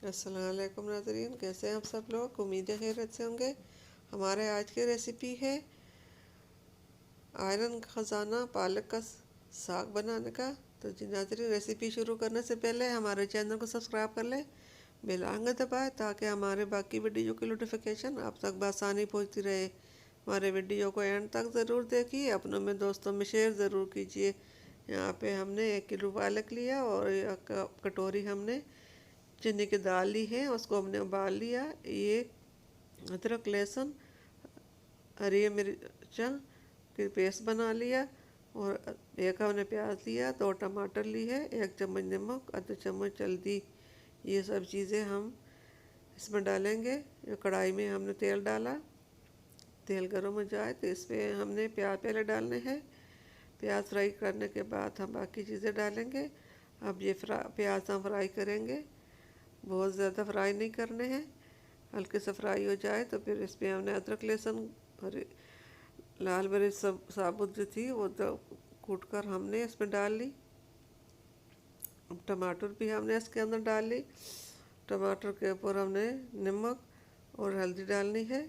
अस्सलाम वालेकुम नाज़रीन, कैसे हैं आप सब लोग। उम्मीद है खैरियत से होंगे। हमारे आज की रेसिपी है आयरन ख़जाना पालक का साग बनाने का। तो जी नाज़रीन, रेसिपी शुरू करने से पहले हमारे चैनल को सब्सक्राइब कर लें, बेल आइकन दबाएं ताकि हमारे बाकी वीडियो की नोटिफिकेशन आप तक बआसानी पहुंचती रहे। हमारे वीडियो को एंड तक ज़रूर देखिए, अपनों में दोस्तों में शेयर ज़रूर कीजिए। यहाँ पे हमने 1 किलो पालक लिया और 1 कटोरी हमने चने की दाल ली है, उसको हमने उबाल लिया। ये अदरक लहसुन हरी मिर्चा की पेस्ट बना लिया और 1 हमने प्याज लिया, 2 टमाटर ली है, 1 चम्मच नमक, आधा चम्मच हल्दी। ये सब चीज़ें हम इसमें डालेंगे। ये कढ़ाई में हमने तेल डाला, तेल गर्म हो जाए तो इस पर हमने प्याज पहले डालने हैं। प्याज फ्राई करने के बाद हम बाकी चीज़ें डालेंगे। अब ये प्याज हम फ्राई करेंगे, बहुत ज़्यादा फ्राई नहीं करने हैं, हल्के से फ्राई हो जाए तो फिर इस पर हमने अदरक लहसुन और लाल मिर्च सब साबुत जो थी वो कूट कर हमने इसमें डाल ली। अब टमाटर भी हमने इसके अंदर डाल ली। टमाटर के ऊपर हमने नमक और हल्दी डालनी है।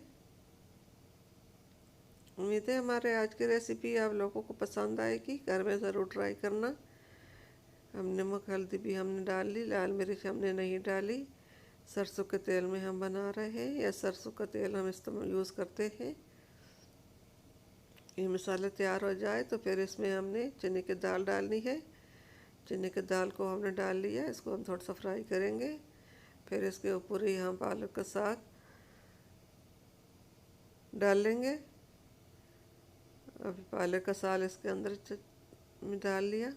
उम्मीद है हमारे आज की रेसिपी आप लोगों को पसंद आएगी, घर में ज़रूर ट्राई करना। हम नमक हल्दी भी हमने डाल ली, लाल मिर्च हमने नहीं डाली। सरसों के तेल में हम बना रहे हैं, या सरसों का तेल हम इस्तेमाल यूज़ करते हैं। ये मसाला तैयार हो जाए तो फिर इसमें हमने चने की दाल डालनी है। चने की दाल को हमने डाल लिया, इसको हम थोड़ा सा फ्राई करेंगे। फिर इसके ऊपर ही हम पालक का साग डाल लेंगे। अभी पालक का साग इसके अंदर डाल लिया।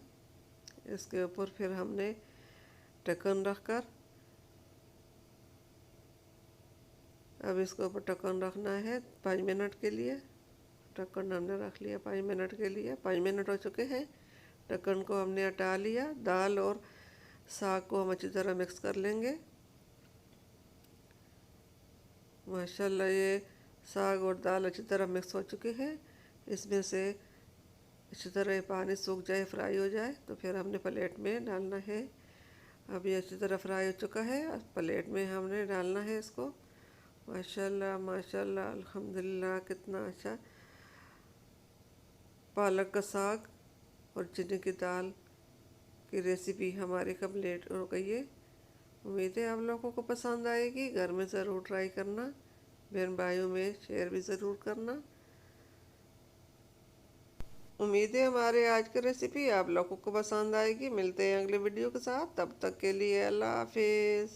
इसके ऊपर फिर हमने ढक्कन रखकर, अब इसके ऊपर ढक्कन रखना है 5 मिनट के लिए। ढक्कन हमने रख लिया 5 मिनट के लिए। 5 मिनट हो चुके हैं, ढक्कन को हमने हटा लिया। दाल और साग को हम अच्छी तरह मिक्स कर लेंगे। माशाल्लाह ये साग और दाल अच्छी तरह मिक्स हो चुके हैं। इसमें से अच्छी तरह पानी सूख जाए, फ्राई हो जाए तो फिर हमने प्लेट में डालना है। अब ये अच्छी तरह फ्राई हो चुका है, प्लेट में हमने डालना है इसको। माशाल्लाह माशाल्लाह अल्हम्दुलिल्लाह, कितना अच्छा पालक का साग और चने की दाल की रेसिपी हमारी कंप्लीट हो गई है। उम्मीद है आप लोगों को पसंद आएगी, घर में ज़रूर ट्राई करना, बहन भाइयों में शेयर भी ज़रूर करना। उम्मीद है हमारे आज की रेसिपी आप लोगों को पसंद आएगी। मिलते हैं अगले वीडियो के साथ, तब तक के लिए अल्लाह हाफिज़।